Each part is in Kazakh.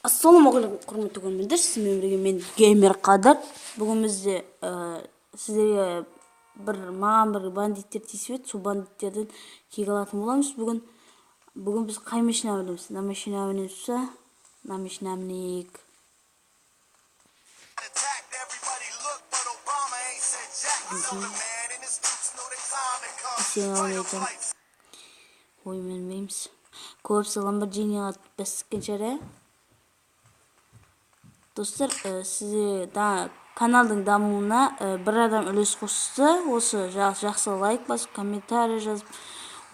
Ассалаумағалейкум құрметті көрермендер, сізбен бірге мен геймер Қадыр. Бүгін бізде сіздерге маған бір бандиттер тиісіп еді, сол бандиттерден кек алатын боламыз. Бүгін біз қай машина мінеміз? На машина мінеміз ба? На машина мінейік. Ассалаумағалейкум. Ой, мен білмейміз. Көбісі Lamborghini'ға бәсіккен шығар. Достар, сізде каналдың дамуына бір адам үлес қосты. Осы жақсы лайк басып, комментарий жазып,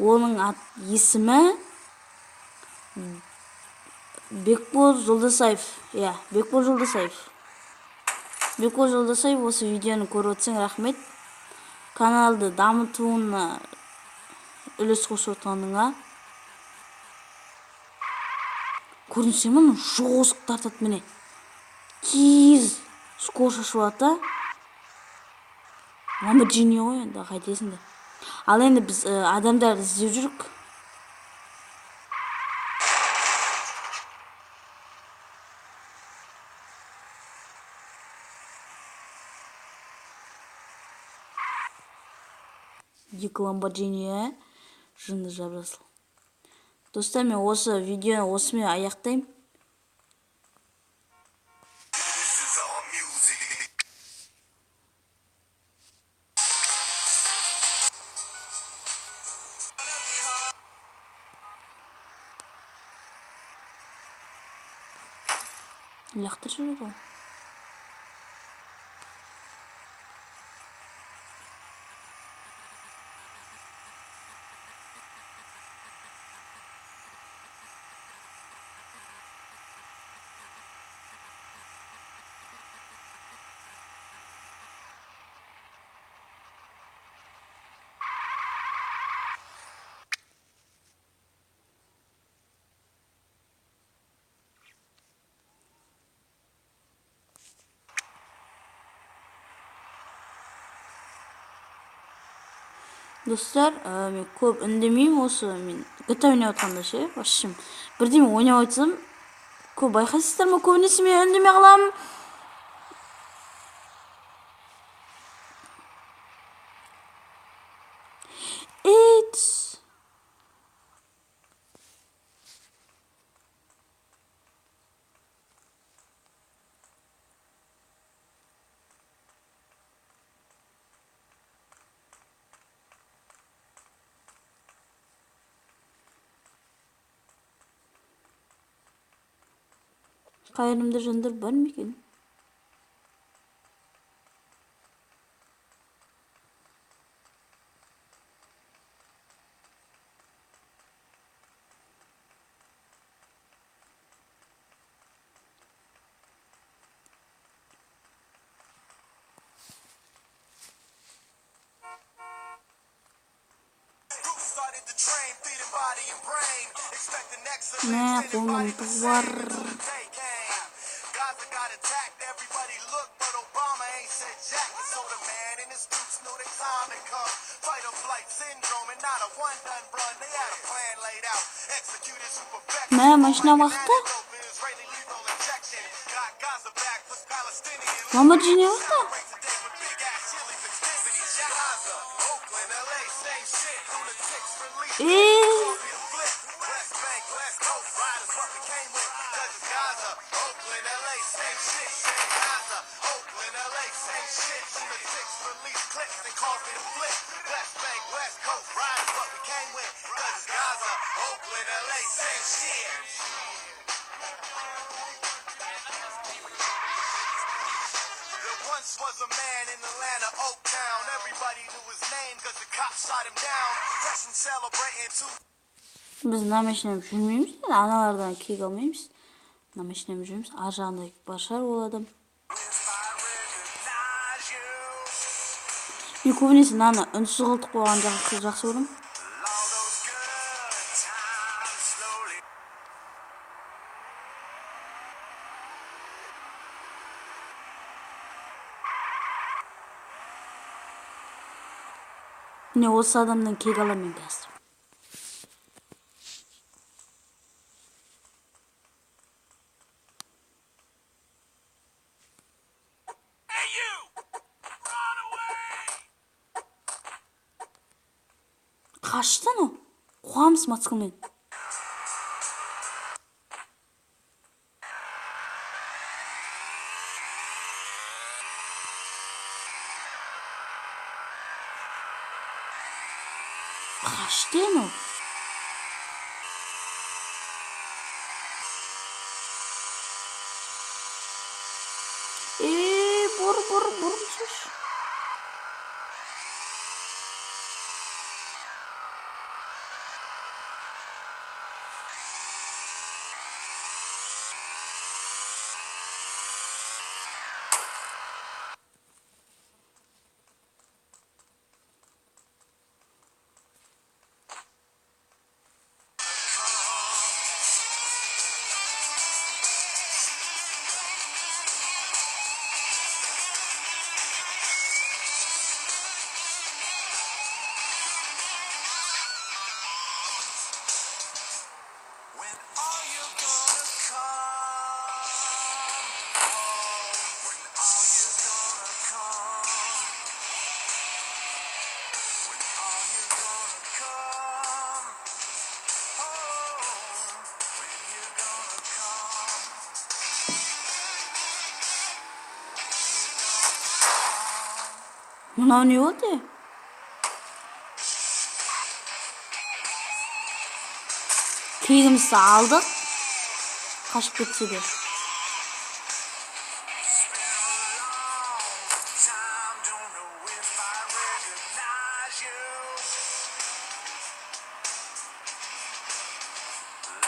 оның есімі Бекбол Жолдасаев. Бекбол Жолдасаев. Бекбол Жолдасаев, осы видеоны көріп отырсаң, рахмет. Каналды дамытуына үлес қосып отырғаныңа. Көрінсе мұны жосық тартады міне. Киіз скор шашып ата. Lamborghini ғой енді, қайтесің де. Ал енді біз адамдарды іздеп жүрік. Екі Lamborghini, жынды жабрасыл. Достар, мен осы видеоны осымен аяқтаймын. Лақтыр жүреді ғой. Достар, мен көп үндемеймін, осы мен GTA ойнап отқанда ше, вообще бірдеме ойнап айтсам, көп байқайсыздар ма, көбінесе мен үндемей қаламын. Қайырымды жандар бар ма екен? Мә, қолым бар. Мә, машина бақты. Lamborghini бақты. Was a man in Atlanta, Oaktown. Everybody knew his name because the cops shot him down. Pressing celebrating too. Biz намешінем жүрмейміз, аналардан кек алмаймыз. Намешінем жүрміз, ар жағында бар шығар ол адам. Мен көбінесе наны үнсіз қылтып қойған жақсы көремін. Міне осы адамнан кек аламын қазір. Kaçtı o? Kuamız matkının. Kaçtı o? Bor. When are you gonna come home? When are you gonna come? When are you gonna come home? When you gonna come? Buna ne oldu? Kıyımızı aldık. Kaçıp geçti. It's been a long time, don't know if I recognize you.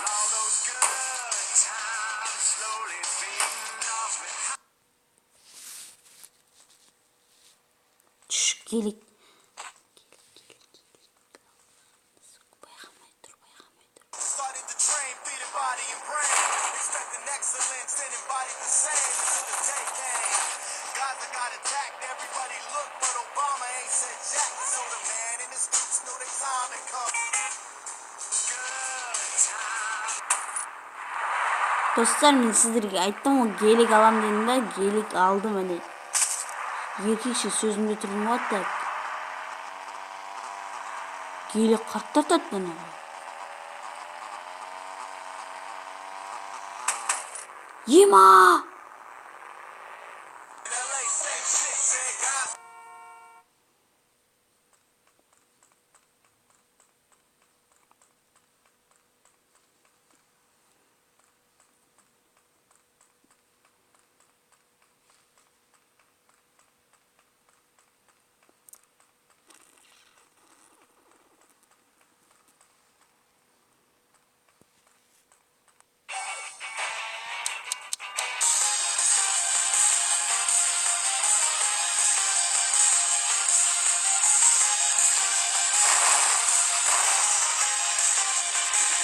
All those good times slowly fading off behind. Şşş gelik. Started the train, feeding body and brain. Expecting excellence, then embodied the same until the day came. Gaza got attacked, everybody looked, but Obama ain't said jack. So the man in the streets knew the time had come. Good time. Dostlar ben sizlerge aytdım o gelik alam dediğinde gelik aldım hani. 2 kişi sözümde turun hatta. Gelik kartlar tattın. Yema! In LA, same shit, said God.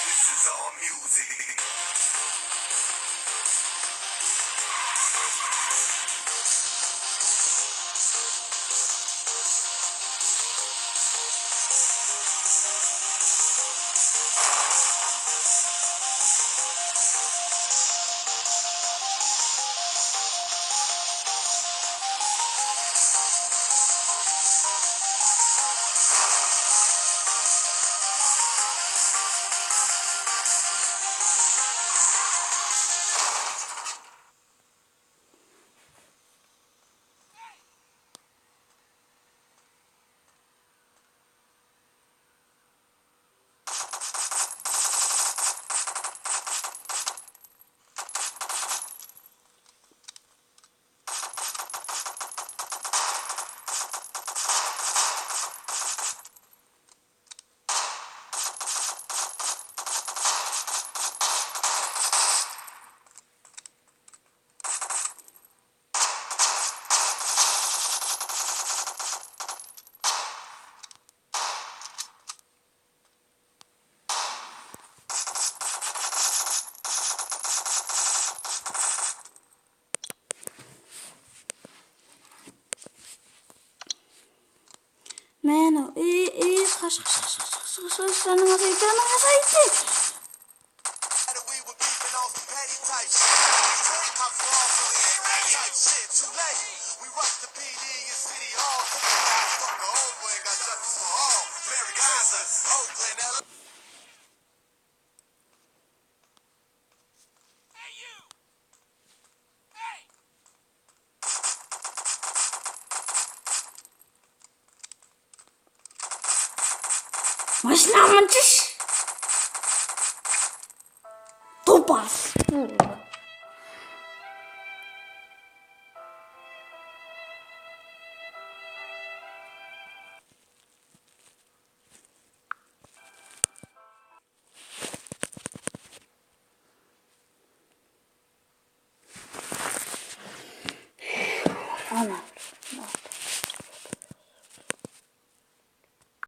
This is all music. Meno, kaç canıma saydı. We were beefing on some petty type shit. Cops were also type shit. Too late. We rushed the PD and City Hall. Took the motherfucker over and got justice for all. Mary Gaza, Oakland, LA. Hey you! Hey! Masz na mączysz? Tupas.